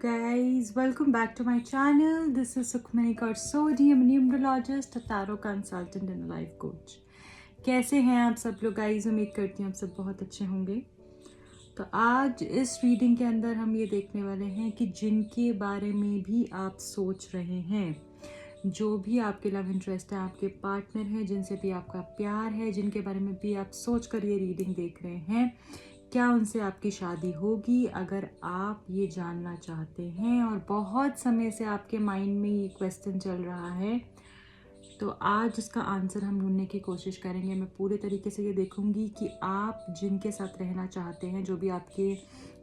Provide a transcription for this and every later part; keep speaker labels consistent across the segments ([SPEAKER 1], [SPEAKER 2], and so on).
[SPEAKER 1] guys, welcome back to my channel. This is Sukhmani Karsodi. I'm a numerologist, a tarot consultant and a life coach. कैसे हैं आप सब लोग guys? उम्मीद करती हूँ आप सब बहुत अच्छे होंगे। तो आज इस रीडिंग के अंदर हम ये देखने वाले हैं कि जिनके बारे में भी आप सोच रहे हैं, जो भी आपके लव इंटरेस्ट है, आपके पार्टनर हैं, जिनसे भी आपका प्यार है, जिनके बारे में भी आप सोच कर ये रीडिंग देख रहे हैं, क्या उनसे आपकी शादी होगी? अगर आप ये जानना चाहते हैं और बहुत समय से आपके माइंड में ये क्वेश्चन चल रहा है, तो आज इसका आंसर हम ढूंढने की कोशिश करेंगे। मैं पूरे तरीके से ये देखूंगी कि आप जिनके साथ रहना चाहते हैं, जो भी आपके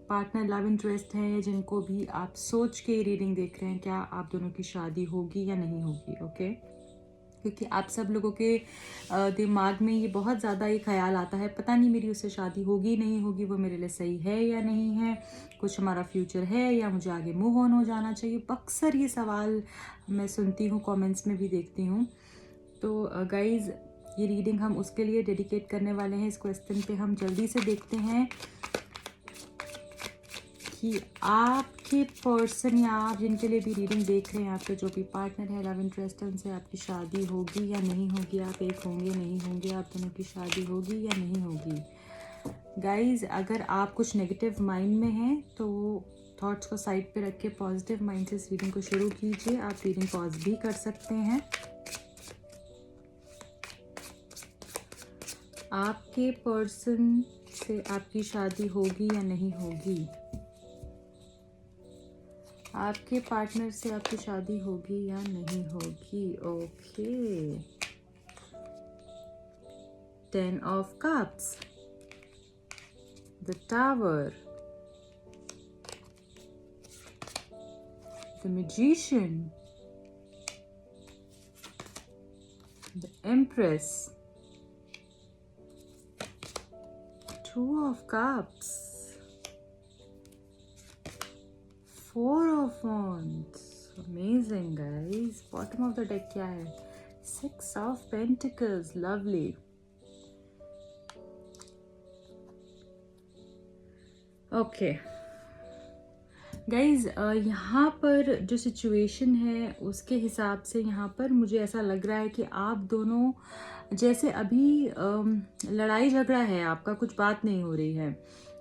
[SPEAKER 1] पार्टनर लव इंटरेस्ट है, जिनको भी आप सोच के रीडिंग देख रहे हैं, क्या आप दोनों की शादी होगी या नहीं होगी। ओके, क्योंकि आप सब लोगों के दिमाग में ये बहुत ज़्यादा ये ख्याल आता है, पता नहीं मेरी उससे शादी होगी नहीं होगी, वो मेरे लिए सही है या नहीं है, कुछ हमारा फ्यूचर है या मुझे आगे मूव ऑन हो जाना चाहिए। अक्सर ये सवाल मैं सुनती हूँ, कमेंट्स में भी देखती हूँ। तो गाइज़, ये रीडिंग हम उसके लिए डेडिकेट करने वाले हैं। इस क्वेश्चन पे हम जल्दी से देखते हैं कि आपके पर्सन या आप जिनके लिए भी रीडिंग देख रहे हैं, आपके जो भी पार्टनर है, लव इंटरेस्ट है, उनसे आपकी शादी होगी या नहीं होगी। आप एक होंगे नहीं होंगे, आप दोनों की शादी होगी या नहीं होगी। गाइज, अगर आप कुछ नेगेटिव माइंड में हैं तो थॉट्स को साइड पे रख के पॉजिटिव माइंड से इस रीडिंग को शुरू कीजिए। आप रीडिंग पॉज भी कर सकते हैं। आपके पर्सन से आपकी शादी होगी या नहीं होगी। आपके पार्टनर से आपकी शादी होगी या नहीं होगी। Okay, 10 of Cups, the Tower, the Magician, the Empress, 2 of Cups, 4 of Wands. Amazing guys. Bottom of the deck क्या है? 6 of Pentacles. Lovely. Okay guys, यहाँ पर जो सिचुएशन है उसके हिसाब से यहाँ पर मुझे ऐसा लग रहा है कि आप दोनों जैसे अभी लड़ाई झगड़ा है, आपका कुछ बात नहीं हो रही है,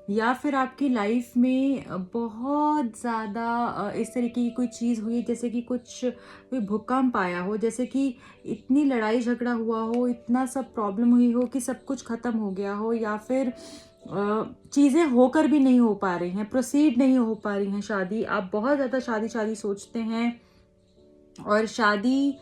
[SPEAKER 1] या फिर आपकी लाइफ में बहुत ज़्यादा इस तरीके की कोई चीज़ हुई, जैसे कि कोई भूकंप आया हो, जैसे कि इतनी लड़ाई झगड़ा हुआ हो, इतना सब प्रॉब्लम हुई हो कि सब कुछ ख़त्म हो गया हो, या फिर चीज़ें होकर भी नहीं हो पा रही हैं, प्रोसीड नहीं हो पा रही हैं शादी। आप बहुत ज़्यादा शादी सोचते हैं और शादी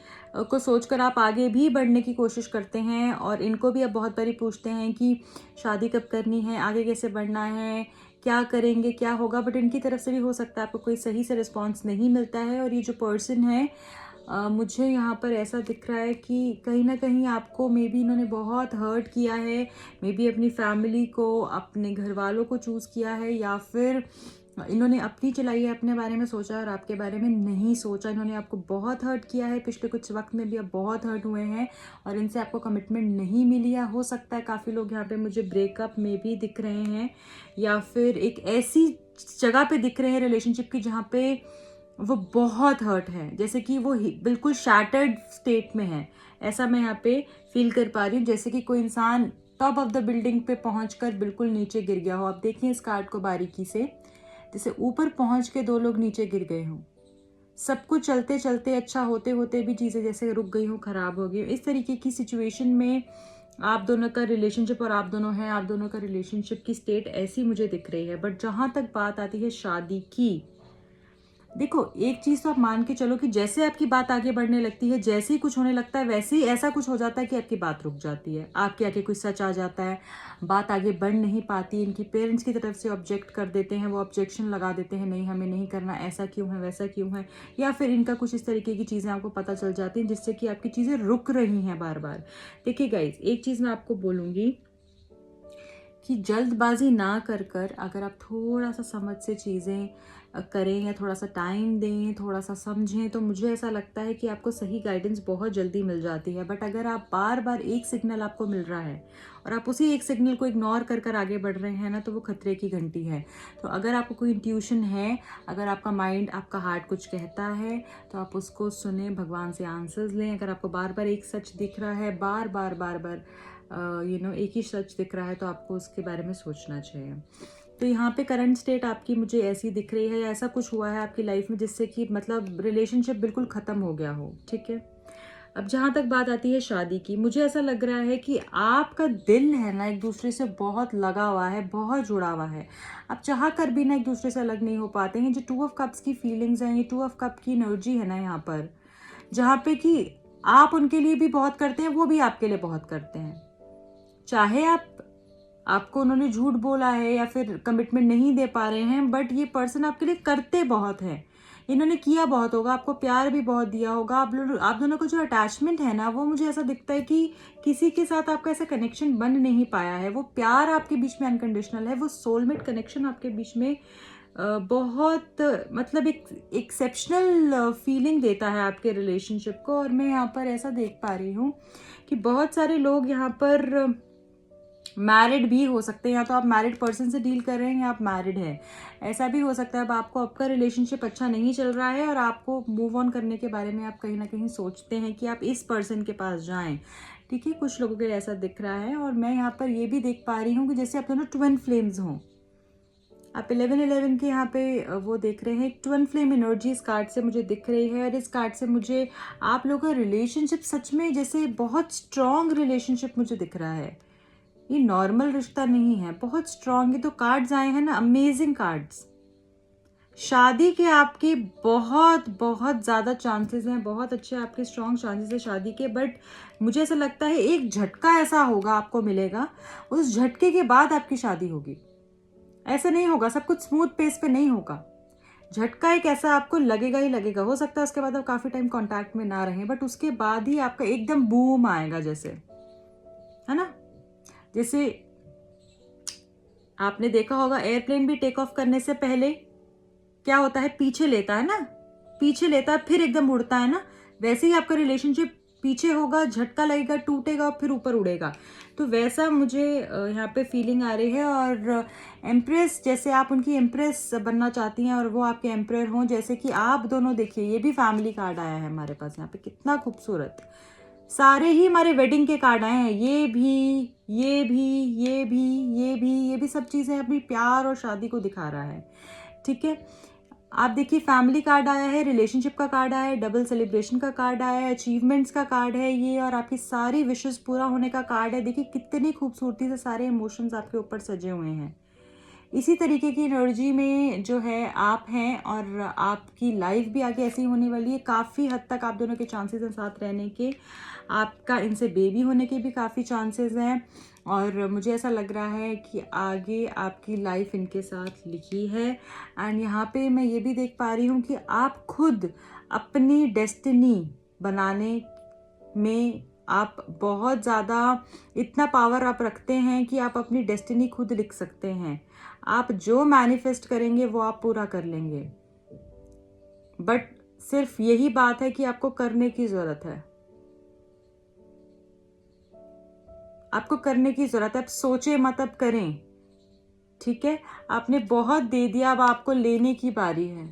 [SPEAKER 1] को सोचकर आप आगे भी बढ़ने की कोशिश करते हैं, और इनको भी आप बहुत बारी पूछते हैं कि शादी कब करनी है, आगे कैसे बढ़ना है, क्या करेंगे, क्या होगा, बट इनकी तरफ से भी हो सकता है आपको कोई सही से रिस्पॉन्स नहीं मिलता है। और ये जो पर्सन है, मुझे यहाँ पर ऐसा दिख रहा है कि कहीं ना कहीं आपको मे बी इन्होंने बहुत हर्ट किया है, मे बी अपनी फैमिली को, अपने घर वालों को चूज़ किया है, या फिर इन्होंने अपनी चलाई है, अपने बारे में सोचा और आपके बारे में नहीं सोचा। इन्होंने आपको बहुत हर्ट किया है, पिछले कुछ वक्त में भी आप बहुत हर्ट हुए हैं और इनसे आपको कमिटमेंट नहीं मिली है। हो सकता है काफ़ी लोग यहाँ पे मुझे ब्रेकअप में भी दिख रहे हैं, या फिर एक ऐसी जगह पे दिख रहे हैं रिलेशनशिप की जहाँ पे वो बहुत हर्ट है, जैसे कि वो बिल्कुल शैटर्ड स्टेट में है। ऐसा मैं यहाँ पे फील कर पा रही हूँ, जैसे कि कोई इंसान टॉप ऑफ द बिल्डिंग पे पहुंचकर बिल्कुल नीचे गिर गया हो। आप देखिए इस कार्ड को बारीकी से, जैसे ऊपर पहुंच के 2 लोग नीचे गिर गए हों, सब कुछ चलते चलते अच्छा होते होते भी चीज़ें जैसे रुक गई हो, खराब हो गई। इस तरीके की सिचुएशन में आप दोनों का रिलेशनशिप, और आप दोनों हैं, आप दोनों का रिलेशनशिप की स्टेट ऐसी मुझे दिख रही है। बट जहाँ तक बात आती है शादी की, देखो एक चीज़ तो आप मान के चलो कि जैसे आपकी बात आगे बढ़ने लगती है, जैसे ही कुछ होने लगता है, वैसे ही ऐसा कुछ हो जाता है कि आपकी बात रुक जाती है, आपके आगे कोई सच आ जाता है, बात आगे बढ़ नहीं पाती। इनकी पेरेंट्स की तरफ से ऑब्जेक्ट कर देते हैं, वो ऑब्जेक्शन लगा देते हैं, नहीं हमें नहीं करना, ऐसा क्यों है, वैसा क्यों है, या फिर इनका कुछ इस तरीके की चीज़ें आपको पता चल जाती हैं जिससे कि आपकी चीज़ें रुक रही हैं बार बार। देखिए गाइज, एक चीज़ मैं आपको बोलूँगी कि जल्दबाजी ना कर कर अगर आप थोड़ा सा समझ से चीज़ें करें या थोड़ा सा टाइम दें, थोड़ा सा समझें, तो मुझे ऐसा लगता है कि आपको सही गाइडेंस बहुत जल्दी मिल जाती है। बट अगर आप बार बार एक सिग्नल आपको मिल रहा है और आप उसी एक सिग्नल को इग्नोर कर कर आगे बढ़ रहे हैं ना, तो वो खतरे की घंटी है। तो अगर आपको कोई इंट्यूशन है, अगर आपका माइंड, आपका हार्ट कुछ कहता है, तो आप उसको सुने, भगवान से आंसर्स लें। अगर आपको बार बार एक सच दिख रहा है, बार बार बार बार एक ही सच दिख रहा है, तो आपको उसके बारे में सोचना चाहिए। तो यहाँ पे करंट स्टेट आपकी मुझे ऐसी दिख रही है, या ऐसा कुछ हुआ है आपकी लाइफ में जिससे कि मतलब रिलेशनशिप बिल्कुल ख़त्म हो गया हो, ठीक है। अब जहाँ तक बात आती है शादी की, मुझे ऐसा लग रहा है कि आपका दिल है ना एक दूसरे से बहुत लगा हुआ है, बहुत जुड़ा हुआ है। आप चाह कर भी ना एक दूसरे से अलग नहीं हो पाते हैं। जो 2 ऑफ कप्स की फीलिंग्स हैं, ये 2 ऑफ कप की एनर्जी है ना यहाँ पर, जहाँ पे कि आप उनके लिए भी बहुत करते हैं, वो भी आपके लिए बहुत करते हैं। चाहे आपको उन्होंने झूठ बोला है या फिर कमिटमेंट नहीं दे पा रहे हैं, बट ये पर्सन आपके लिए करते बहुत हैं। इन्होंने किया बहुत होगा, आपको प्यार भी बहुत दिया होगा। आप दोनों का जो अटैचमेंट है ना, वो मुझे ऐसा दिखता है कि किसी के साथ आपका ऐसा कनेक्शन बन नहीं पाया है। वो प्यार आपके बीच में अनकंडीशनल है, वो सोलमेट कनेक्शन आपके बीच में बहुत मतलब एक एक्सेप्शनल फीलिंग देता है आपके रिलेशनशिप को। और मैं यहाँ पर ऐसा देख पा रही हूँ कि बहुत सारे लोग यहाँ पर मैरिड भी हो सकते हैं, या तो आप मैरिड पर्सन से डील कर रहे हैं या आप मैरिड हैं। ऐसा भी हो सकता है अब आपको आपका रिलेशनशिप अच्छा नहीं चल रहा है और आपको मूव ऑन करने के बारे में आप कहीं ना कहीं सोचते हैं कि आप इस पर्सन के पास जाएं, ठीक है। कुछ लोगों के लिए ऐसा दिख रहा है। और मैं यहाँ पर ये भी देख पा रही हूँ कि जैसे आप दोनों ट्विन फ्लेम्स हों। आप 11-11 के यहाँ पे वो देख रहे हैं, ट्विन फ्लेम एनर्जी इस कार्ड से मुझे दिख रही है। और इस कार्ड से मुझे आप लोगों का रिलेशनशिप सच में जैसे बहुत स्ट्रॉन्ग रिलेशनशिप मुझे दिख रहा है। ये नॉर्मल रिश्ता नहीं है, बहुत स्ट्रॉन्ग। ये तो कार्ड्स आए हैं ना, अमेजिंग कार्ड्स। शादी के आपके बहुत बहुत ज़्यादा चांसेस हैं, बहुत अच्छे आपके स्ट्रॉन्ग चांसेस हैं शादी के। बट मुझे ऐसा लगता है एक झटका ऐसा होगा, आपको मिलेगा, उस झटके के बाद आपकी शादी होगी। ऐसा नहीं होगा, सब कुछ स्मूथ पेस पे नहीं होगा। झटका एक ऐसा आपको लगेगा ही लगेगा। हो सकता है उसके बाद आप काफ़ी टाइम कांटेक्ट में ना रहें, बट उसके बाद ही आपका एकदम बूम आएगा, जैसे, है ना। जैसे आपने देखा होगा एयरप्लेन भी टेक ऑफ करने से पहले क्या होता है, पीछे लेता है ना, पीछे लेता है फिर एकदम उड़ता है ना। वैसे ही आपका रिलेशनशिप पीछे होगा, झटका लगेगा, टूटेगा और फिर ऊपर उड़ेगा। तो वैसा मुझे यहाँ पे फीलिंग आ रही है। और एम्प्रेस, जैसे आप उनकी एम्प्रेस बनना चाहती हैं और वो आपके एम्प्रेयर हों, जैसे कि आप दोनों। देखिए ये भी फैमिली कार्ड आया है हमारे पास यहाँ पे, कितना खूबसूरत। सारे ही हमारे वेडिंग के कार्ड आए हैं, ये भी, ये भी, ये भी, ये भी, ये भी सब चीज़ें अपनी प्यार और शादी को दिखा रहा है, ठीक है। आप देखिए फैमिली कार्ड आया है, रिलेशनशिप का कार्ड आया है, डबल सेलिब्रेशन का कार्ड आया है, अचीवमेंट्स का कार्ड है ये, और आपकी सारी विशेस पूरा होने का कार्ड है। देखिए कितनी खूबसूरती से सारे इमोशंस आपके ऊपर सजे हुए हैं। इसी तरीके की एनर्जी में जो है आप हैं, और आपकी लाइफ भी आगे ऐसी होने वाली है। काफ़ी हद तक आप दोनों के चांसेस हैं साथ रहने के। आपका इनसे बेबी होने के भी काफ़ी चांसेस हैं। और मुझे ऐसा लग रहा है कि आगे आपकी लाइफ इनके साथ लिखी है। एंड यहाँ पे मैं ये भी देख पा रही हूँ कि आप खुद अपनी डेस्टिनी बनाने में आप बहुत ज़्यादा इतना पावर आप रखते हैं कि आप अपनी डेस्टिनी खुद लिख सकते हैं। आप जो मैनिफेस्ट करेंगे वो आप पूरा कर लेंगे। बट सिर्फ यही बात है कि आपको करने की ज़रूरत है, आपको करने की ज़रूरत है। आप सोचे मत, अब करें, ठीक है। आपने बहुत दे दिया, अब आपको लेने की बारी है,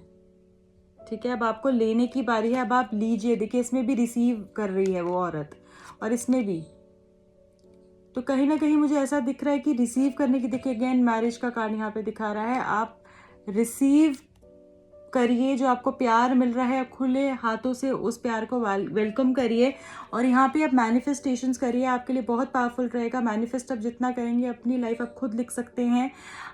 [SPEAKER 1] ठीक है। अब आपको लेने की बारी है, अब आप लीजिए। देखिए इसमें भी रिसीव कर रही है वो औरत, और इसमें भी। तो कहीं ना कहीं मुझे ऐसा दिख रहा है कि रिसीव करने की, देखिए अगेन मैरिज का कार्ड यहाँ पे दिखा रहा है। आप रिसीव करिए जो आपको प्यार मिल रहा है, खुले हाथों से उस प्यार को वेलकम करिए। और यहाँ पे आप मैनिफेस्टेशंस करिए, आपके लिए बहुत पावरफुल रहेगा। मैनिफेस्ट आप जितना करेंगे, अपनी लाइफ आप खुद लिख सकते हैं।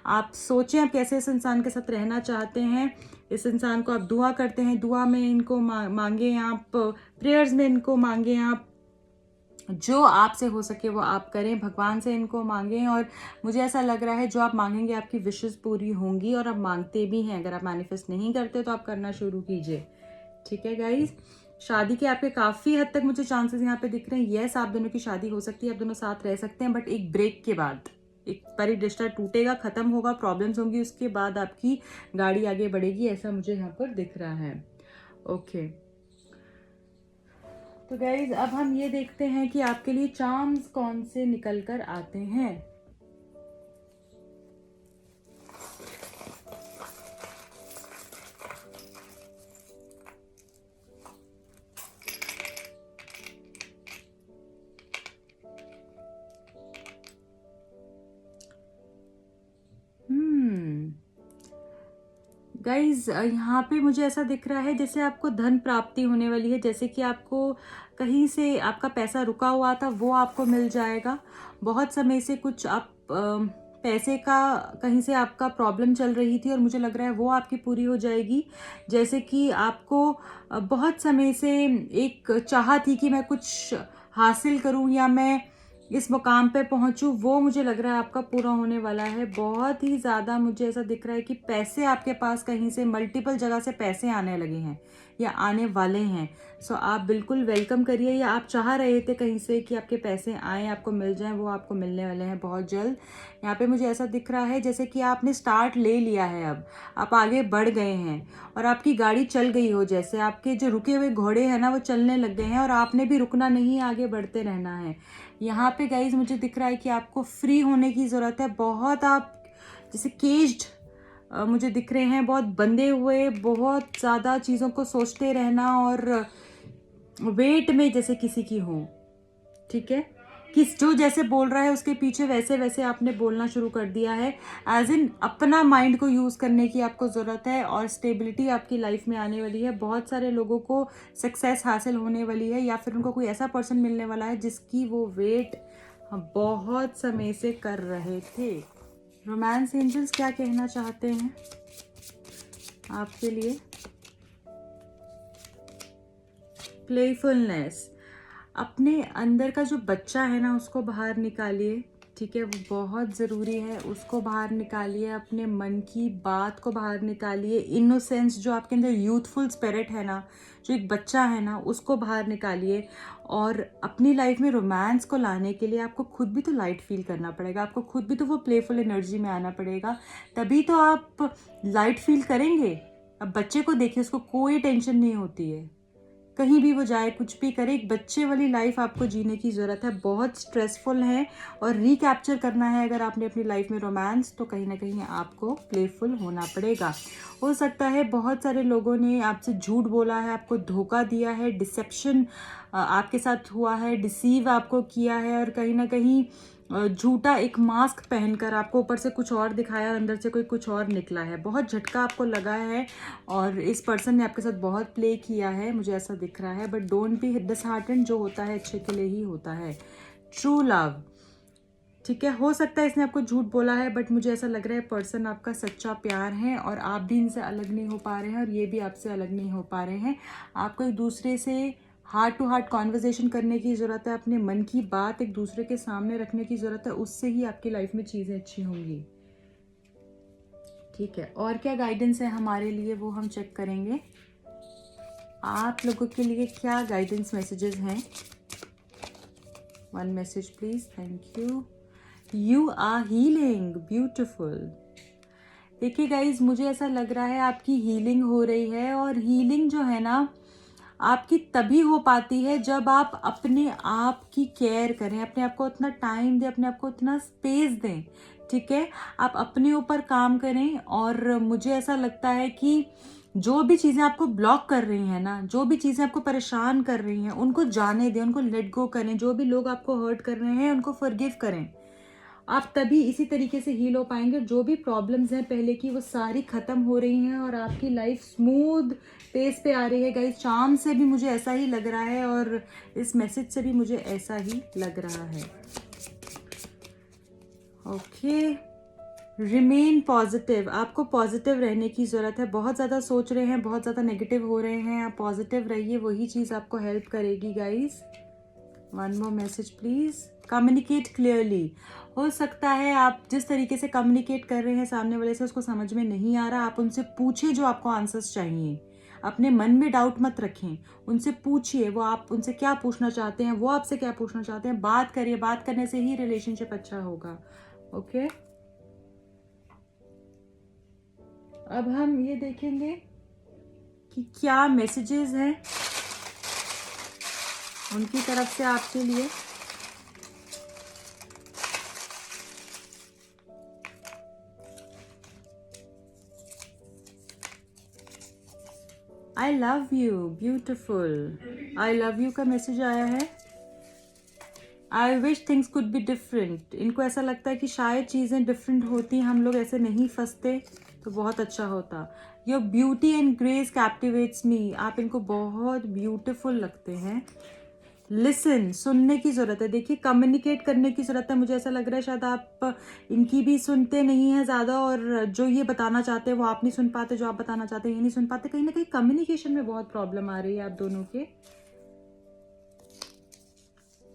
[SPEAKER 1] आप सोचें आप कैसे इस इंसान के साथ रहना चाहते हैं, इस इंसान को आप दुआ करते हैं, दुआ में इनको मांगे आप, प्रेयर्स में इनको मांगे आप, जो आपसे हो सके वो आप करें, भगवान से इनको मांगें। और मुझे ऐसा लग रहा है जो आप मांगेंगे आपकी विशेस पूरी होंगी, और आप मांगते भी हैं। अगर आप मैनिफेस्ट नहीं करते तो आप करना शुरू कीजिए, ठीक है गाइज। शादी के आपके काफ़ी हद तक मुझे चांसेस यहाँ पे दिख रहे हैं। यस, आप दोनों की शादी हो सकती है, आप दोनों साथ रह सकते हैं, बट एक ब्रेक के बाद, एक बारी रिश्ता टूटेगा, ख़त्म होगा, प्रॉब्लम्स होंगी, उसके बाद आपकी गाड़ी आगे बढ़ेगी, ऐसा मुझे यहाँ पर दिख रहा है। ओके, तो गाइज अब हम ये देखते हैं कि आपके लिए चार्म्स कौन से निकल कर आते हैं। गाइज यहाँ पे मुझे ऐसा दिख रहा है जैसे आपको धन प्राप्ति होने वाली है, जैसे कि आपको कहीं से आपका पैसा रुका हुआ था वो आपको मिल जाएगा। बहुत समय से कुछ आप पैसे का कहीं से आपका प्रॉब्लम चल रही थी और मुझे लग रहा है वो आपकी पूरी हो जाएगी। जैसे कि आपको बहुत समय से एक चाह थी कि मैं कुछ हासिल करूं या मैं इस मुकाम पे पहुंचूं, वो मुझे लग रहा है आपका पूरा होने वाला है। बहुत ही ज़्यादा मुझे ऐसा दिख रहा है कि पैसे आपके पास कहीं से मल्टीपल जगह से पैसे आने लगे हैं या आने वाले हैं। सो आप बिल्कुल वेलकम करिए, या आप चाह रहे थे कहीं से कि आपके पैसे आएँ, आपको मिल जाएं, वो आपको मिलने वाले हैं बहुत जल्द। यहाँ पे मुझे ऐसा दिख रहा है जैसे कि आपने स्टार्ट ले लिया है, अब आप आगे बढ़ गए हैं और आपकी गाड़ी चल गई हो, जैसे आपके जो रुके हुए घोड़े हैं ना वो चलने लग गए हैं और आपने भी रुकना नहीं, आगे बढ़ते रहना है। यहाँ पे गाइज मुझे दिख रहा है कि आपको फ्री होने की ज़रूरत है। बहुत आप जैसे केज्ड मुझे दिख रहे हैं, बहुत बंधे हुए, बहुत ज़्यादा चीज़ों को सोचते रहना और वेट में जैसे किसी की हो, ठीक है। किस जो जैसे बोल रहा है उसके पीछे वैसे वैसे आपने बोलना शुरू कर दिया है। एज इन अपना माइंड को यूज़ करने की आपको ज़रूरत है और स्टेबिलिटी आपकी लाइफ में आने वाली है। बहुत सारे लोगों को सक्सेस हासिल होने वाली है, या फिर उनको कोई ऐसा पर्सन मिलने वाला है जिसकी वो वेट बहुत समय से कर रहे थे। रोमांस एंजल्स क्या कहना चाहते हैं आपके लिए? प्लेफुलनेस, अपने अंदर का जो बच्चा है ना उसको बाहर निकालिए, ठीक है, वो बहुत ज़रूरी है। उसको बाहर निकालिए, अपने मन की बात को बाहर निकालिए। इनोसेंस जो आपके अंदर यूथफुल स्पिरिट है ना, जो एक बच्चा है ना, उसको बाहर निकालिए। और अपनी लाइफ में रोमांस को लाने के लिए आपको खुद भी तो लाइट फील करना पड़ेगा, आपको खुद भी तो वो प्लेफुल एनर्जी में आना पड़ेगा, तभी तो आप लाइट फील करेंगे। अब बच्चे को देखिए, उसको कोई टेंशन नहीं होती है, कहीं भी वो जाए, कुछ भी करे, एक बच्चे वाली लाइफ आपको जीने की ज़रूरत है। बहुत स्ट्रेसफुल है और रिकैप्चर करना है अगर आपने अपनी लाइफ में रोमांस, तो कहीं ना कहीं आपको प्लेफुल होना पड़ेगा। हो सकता है बहुत सारे लोगों ने आपसे झूठ बोला है, आपको धोखा दिया है, डिसेप्शन आपके साथ हुआ है, डिसीव आपको किया है और कहीं ना कहीं झूठा एक मास्क पहनकर आपको ऊपर से कुछ और दिखाया और अंदर से कोई कुछ और निकला है। बहुत झटका आपको लगा है और इस पर्सन ने आपके साथ बहुत प्ले किया है, मुझे ऐसा दिख रहा है। बट डोंट बी डिसहार्टेंड, जो होता है अच्छे के लिए ही होता है। ट्रू लव, ठीक है, हो सकता है इसने आपको झूठ बोला है, बट मुझे ऐसा लग रहा है पर्सन आपका सच्चा प्यार है और आप भी इनसे अलग नहीं हो पा रहे हैं और ये भी आपसे अलग नहीं हो पा रहे हैं। आपको एक दूसरे से हार्ट टू हार्ट कॉन्वर्जेशन करने की ज़रूरत है, अपने मन की बात एक दूसरे के सामने रखने की ज़रूरत है, उससे ही आपकी लाइफ में चीज़ें अच्छी होंगी, ठीक है। और क्या गाइडेंस है हमारे लिए वो हम चेक करेंगे। आप लोगों के लिए क्या गाइडेंस मैसेजेस हैं? One message please, thank you. You are healing, beautiful. देखिए गाइज, मुझे ऐसा लग रहा है आपकी हीलिंग हो रही है और हीलिंग जो है ना आपकी तभी हो पाती है जब आप अपने आप की केयर करें, अपने आप को उतना टाइम दें, अपने आप को उतना स्पेस दें, ठीक है। आप अपने ऊपर काम करें और मुझे ऐसा लगता है कि जो भी चीज़ें आपको ब्लॉक कर रही हैं ना, जो भी चीज़ें आपको परेशान कर रही हैं, उनको जाने दें, उनको लेट गो करें। जो भी लोग आपको हर्ट कर रहे हैं उनको फॉरगिव करें। आप तभी इसी तरीके से हील हो पाएंगे। जो भी प्रॉब्लम्स हैं पहले की वो सारी ख़त्म हो रही हैं और आपकी लाइफ स्मूथ पेस पे आ रही है। गाइस, चार्म से भी मुझे ऐसा ही लग रहा है और इस मैसेज से भी मुझे ऐसा ही लग रहा है। ओके, रिमेन पॉजिटिव, आपको पॉजिटिव रहने की ज़रूरत है। बहुत ज़्यादा सोच रहे हैं, बहुत ज़्यादा नेगेटिव हो रहे हैं, आप पॉजिटिव रहिए, वही चीज़ आपको हेल्प करेगी guys. One more message please. Communicate clearly, हो सकता है आप जिस तरीके से कम्युनिकेट कर रहे हैं सामने वाले से उसको समझ में नहीं आ रहा। आप उनसे पूछिए जो आपको आंसर्स चाहिए, अपने मन में डाउट मत रखें, उनसे पूछिए वो आप उनसे क्या पूछना चाहते हैं, वो आपसे क्या पूछना चाहते हैं। बात करिए, बात करने से ही रिलेशनशिप अच्छा होगा। ओके, अब हम ये देखेंगे कि क्या मैसेजेस हैं उनकी तरफ से आपके लिए। I love you, beautiful. I love you का मैसेज आया है। I wish things could be different. इनको ऐसा लगता है कि शायद चीज़ें डिफरेंट होती, हम लोग ऐसे नहीं फंसते तो बहुत अच्छा होता। Your beauty and grace captivates me. आप इनको बहुत ब्यूटिफुल लगते हैं। लिसन, सुनने की ज़रूरत है। देखिए, कम्युनिकेट करने की ज़रूरत है। मुझे ऐसा लग रहा है शायद आप इनकी भी सुनते नहीं हैं ज़्यादा, और जो ये बताना चाहते हैं वो आप नहीं सुन पाते, जो आप बताना चाहते हैं ये नहीं सुन पाते। कहीं ना कहीं कम्युनिकेशन में बहुत प्रॉब्लम आ रही है आप दोनों के।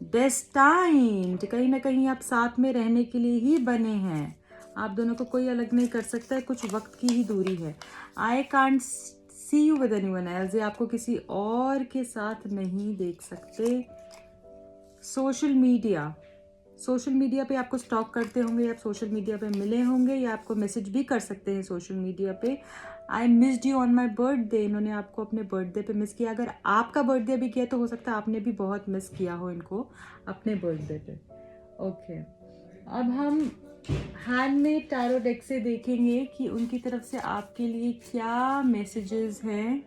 [SPEAKER 1] डेस्टाइन्ड, कहीं ना कहीं आप साथ में रहने के लिए ही बने हैं। आप दोनों को कोई अलग नहीं कर सकता है, कुछ वक्त की ही दूरी है। I can't see you with anyone else, ये आपको किसी और के साथ नहीं देख सकते। सोशल मीडिया, सोशल मीडिया पे आपको स्टॉक करते होंगे, आप सोशल मीडिया पे मिले होंगे, या आपको मैसेज भी कर सकते हैं सोशल मीडिया पे। I missed you on my birthday, इन्होंने आपको अपने बर्थडे पे मिस किया। अगर आपका बर्थडे भी किया तो हो सकता है आपने भी बहुत मिस किया हो इनको अपने बर्थडे पे। ओके, अब हम हैंडमेड टैरो डेक से देखेंगे कि उनकी तरफ से आपके लिए क्या मैसेजेस हैं।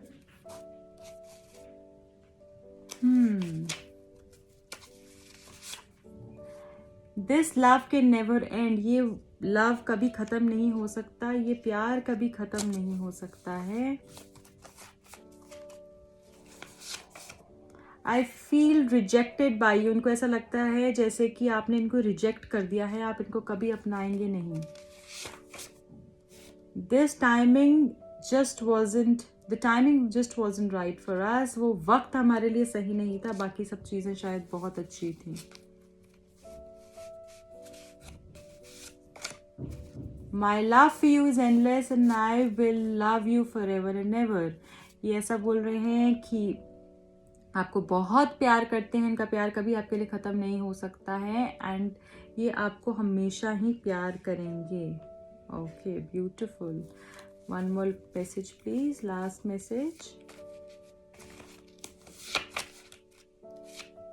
[SPEAKER 1] This love can never and, ये लव कभी ख़त्म नहीं हो सकता, ये प्यार कभी ख़त्म नहीं हो सकता है। I feel rejected by you, इनको ऐसा लगता है जैसे कि आपने इनको रिजेक्ट कर दिया है, आप इनको कभी अपनाएंगे नहीं। This timing just wasn't, the timing just wasn't right for us, वो वक्त हमारे लिए सही नहीं था, बाकी सब चीज़ें शायद बहुत अच्छी थी। My love for you is endless and I will love you forever and ever. ये ऐसा बोल रहे हैं कि आपको बहुत प्यार करते हैं, इनका प्यार कभी आपके लिए ख़त्म नहीं हो सकता है, एंड ये आपको हमेशा ही प्यार करेंगे। Okay, beautiful. One more message please, last message.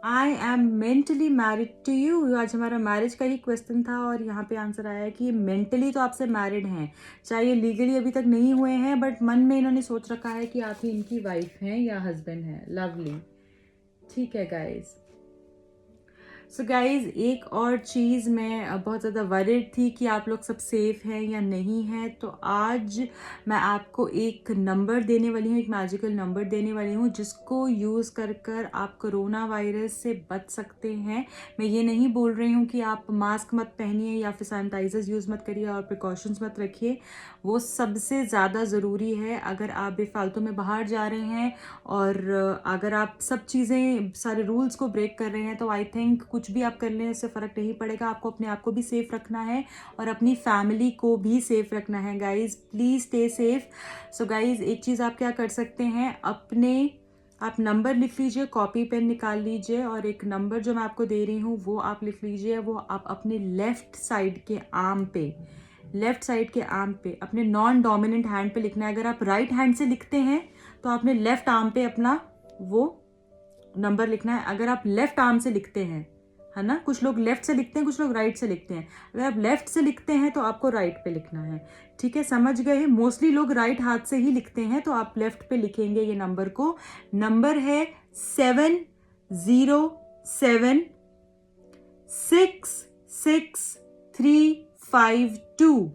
[SPEAKER 1] I am mentally married to you. आज हमारा मैरिज का ही क्वेश्चन था और यहाँ पे आंसर आया है कि मेंटली तो आपसे मैरिड हैं, चाहे ये लीगली अभी तक नहीं हुए हैं, बट मन में इन्होंने सोच रखा है कि आप ही इनकी वाइफ हैं या हस्बैंड हैं। लवली, ठीक है गाइज। सो गाइज, एक और चीज़, मैं बहुत ज़्यादा वरीड थी कि आप लोग सब सेफ हैं या नहीं हैं, तो आज मैं आपको एक नंबर देने वाली हूँ, एक मैजिकल नंबर देने वाली हूँ जिसको यूज़ कर कर आप कोरोना वायरस से बच सकते हैं। मैं ये नहीं बोल रही हूँ कि आप मास्क मत पहनिए या फिर सैनिटाइजर्स यूज़ मत करिए और प्रिकॉशंस मत रखिए, वो सबसे ज़्यादा ज़रूरी है। अगर आप बेफालतू में बाहर जा रहे हैं और अगर आप सब चीज़ें, सारे रूल्स को ब्रेक कर रहे हैं, तो आई थिंक कुछ भी आप कर लें उससे फ़र्क नहीं पड़ेगा। आपको अपने आप को भी सेफ़ रखना है और अपनी फैमिली को भी सेफ़ रखना है। Guys, please stay safe. So guys, एक चीज़ आप क्या कर सकते हैं, आप नंबर लिख लीजिए, कॉपी पेन निकाल लीजिए, और एक नंबर जो मैं आपको दे रही हूँ वो आप लिख लीजिए। वो आप अपने लेफ़्ट साइड के आर्म पे, अपने नॉन डोमिनेंट हैंड पे लिखना है। अगर आप राइट हैंड से लिखते हैं तो आपने लेफ्ट आर्म पे अपना वो नंबर लिखना है। अगर आप लेफ्ट आर्म से लिखते हैं, है ना, कुछ लोग लेफ्ट से लिखते हैं, कुछ लोग राइट से लिखते हैं, अगर आप लेफ्ट से लिखते हैं तो आपको राइट पे लिखना है। ठीक है, समझ गए हैं? मोस्टली लोग राइट हाथ से ही लिखते हैं, तो आप लेफ्ट पे लिखेंगे ये नंबर को। नंबर है 707-66352।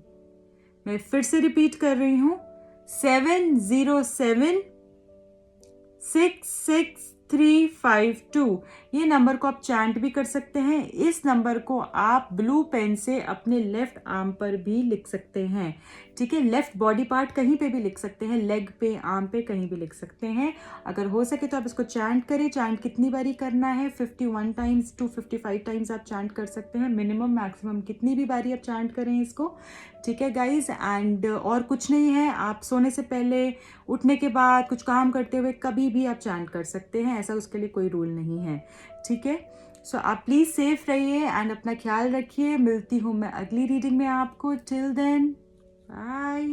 [SPEAKER 1] मैं फिर से रिपीट कर रही हूँ, 707-66352। ये नंबर को आप चैंट भी कर सकते हैं। इस नंबर को आप ब्लू पेन से अपने लेफ्ट आर्म पर भी लिख सकते हैं। ठीक है, लेफ्ट बॉडी पार्ट कहीं पे भी लिख सकते हैं, लेग पे, आर्म पे, कहीं भी लिख सकते हैं। अगर हो सके तो आप इसको चैंट करें। चैंट कितनी बारी करना है, 51 टाइम्स टू 55 टाइम्स आप चैंट कर सकते हैं, मिनिमम मैक्सिमम कितनी भी बारी आप चैंट करें इसको। ठीक है गाइज, एंड और कुछ नहीं है, आप सोने से पहले, उठने के बाद, कुछ काम करते हुए कभी भी आप चैंट कर सकते हैं, ऐसा उसके लिए कोई रूल नहीं है। ठीक है, सो आप प्लीज़ सेफ रहिए एंड अपना ख्याल रखिए। मिलती हूँ मैं अगली रीडिंग में आपको। Till then bye.